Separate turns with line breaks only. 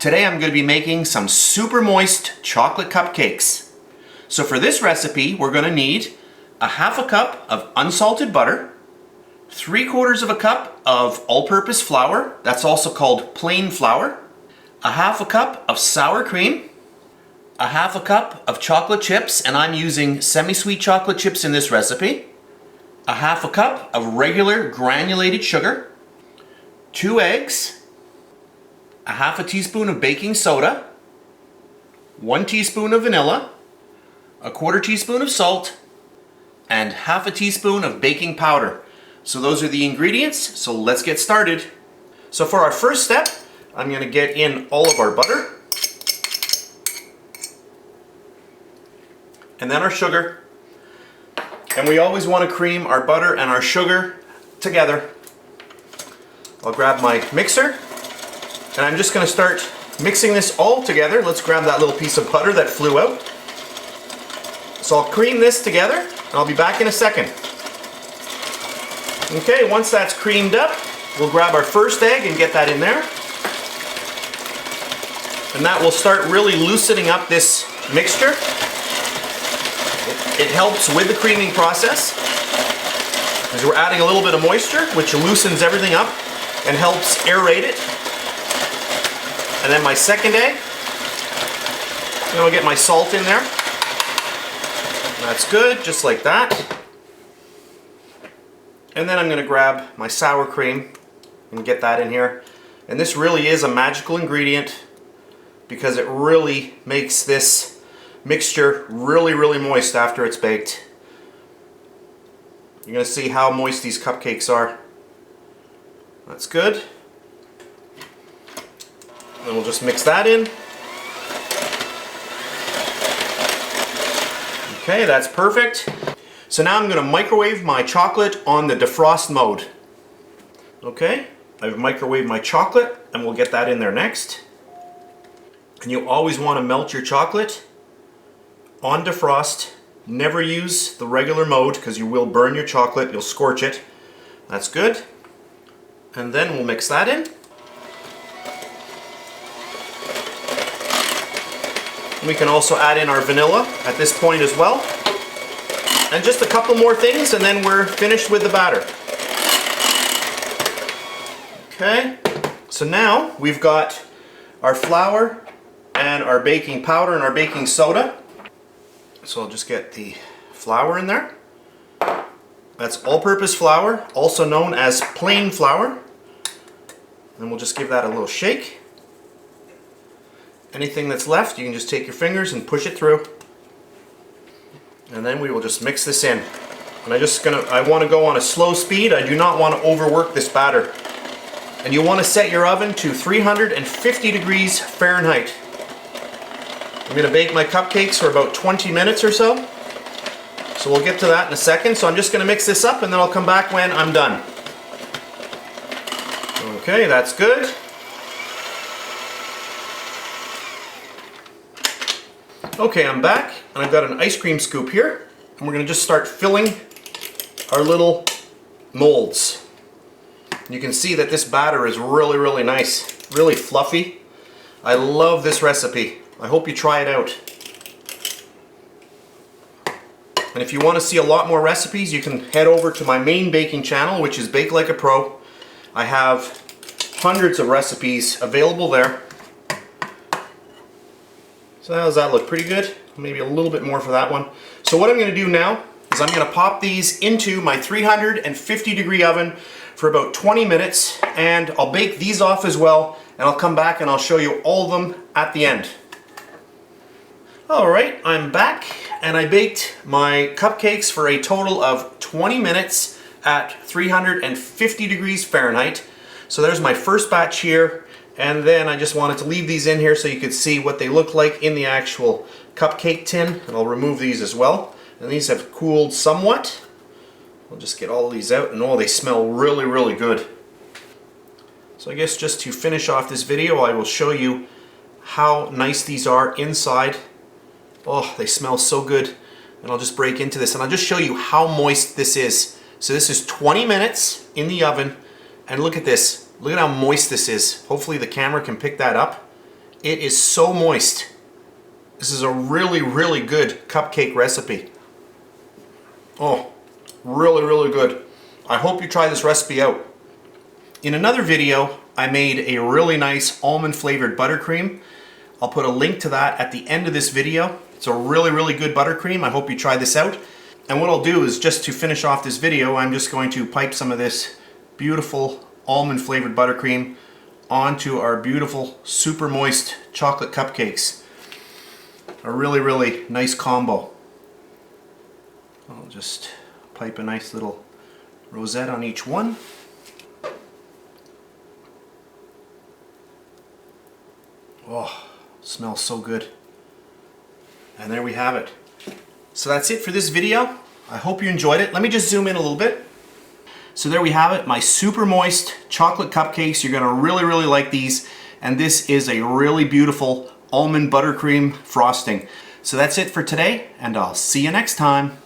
Today I'm going to be making some super moist chocolate cupcakes. So for this recipe we're going to need a half a cup of unsalted butter, 3/4 of a cup of all-purpose flour, that's also called plain flour, a half a cup of sour cream, a half a cup of chocolate chips, and I'm using semi-sweet chocolate chips in this recipe, a half a cup of regular granulated sugar, 2 eggs, a half a teaspoon of baking soda, 1 teaspoon of vanilla, a 1/4 teaspoon of salt, and half a teaspoon of baking powder. So those are the ingredients, so let's get started. So for our first step, I'm going to get in all of our butter, and then our sugar. And we always want to cream our butter and our sugar together. I'll grab my mixer, and I'm just going to start mixing this all together. Let's grab that little piece of butter that flew out. So I'll cream this together, and I'll be back in a second. Okay, once that's creamed up, we'll grab our first egg and get that in there. And that will start really loosening up this mixture. It helps with the creaming process, because we're adding a little bit of moisture, which loosens everything up and helps aerate it. And then my second egg, and I'll get my salt in there. That's good, just like that. And then I'm going to grab my sour cream and get that in here. And this really is a magical ingredient because it really makes this mixture really moist after it's baked. You're going to see how moist these cupcakes are. That's good. And we'll just mix that in. Okay, that's perfect. So now I'm going to microwave my chocolate on the defrost mode. Okay, I've microwaved my chocolate, and we'll get that in there next. And you always want to melt your chocolate on defrost. Never use the regular mode because you will burn your chocolate, you'll scorch it. That's good. And then we'll mix that in. We can also add in our vanilla at this point as well. And just a couple more things and then we're finished with the batter. Okay, so now we've got our flour and our baking powder and our baking soda. So I'll just get the flour in there. That's all-purpose flour, also known as plain flour. And we'll just give that a little shake. Anything that's left, you can just take your fingers and push it through. And then we will just mix this in. And I want to go on a slow speed. I do not want to overwork this batter. And you want to set your oven to 350 degrees Fahrenheit. I'm going to bake my cupcakes for about 20 minutes or so. So we'll get to that in a second. So I'm just going to mix this up and then I'll come back when I'm done. Okay, that's good. Okay, I'm back, and I've got an ice cream scoop here, and we're going to just start filling our little molds. You can see that this batter is really nice, really fluffy. I love this recipe. I hope you try it out. And if you want to see a lot more recipes, you can head over to my main baking channel, which is Bake Like a Pro. I have hundreds of recipes available there. So how does that look? Pretty good? Maybe a little bit more for that one. So what I'm going to do now is I'm going to pop these into my 350 degree oven for about 20 minutes, and I'll bake these off as well, and I'll come back and I'll show you all of them at the end. Alright, I'm back, and I baked my cupcakes for a total of 20 minutes at 350 degrees Fahrenheit. So there's my first batch here. And then I just wanted to leave these in here so you could see what they look like in the actual cupcake tin. And I'll remove these as well. And these have cooled somewhat. I'll just get all of these out, and oh, they smell really good. So I guess just to finish off this video, I will show you how nice these are inside. Oh, they smell so good. And I'll just break into this and I'll just show you how moist this is. So this is 20 minutes in the oven, and look at this. Look at how moist this is. Hopefully the camera can pick that up. It is so moist. This is a really, really good cupcake recipe. Oh, really, really good. I hope you try this recipe out. In another video, I made a really nice almond flavored buttercream. I'll put a link to that at the end of this video. It's a really, really good buttercream. I hope you try this out. And what I'll do is, just to finish off this video, I'm just going to pipe some of this beautiful almond flavored buttercream onto our beautiful super moist chocolate cupcakes. A really, really nice combo. I'll just pipe a nice little rosette on each one. Oh, smells so good. And there we have it. So that's it for this video. I hope you enjoyed it. Let me just zoom in a little bit. So there we have it, my super moist chocolate cupcakes. You're gonna really, really like these. And this is a really beautiful almond buttercream frosting. So that's it for today, and I'll see you next time.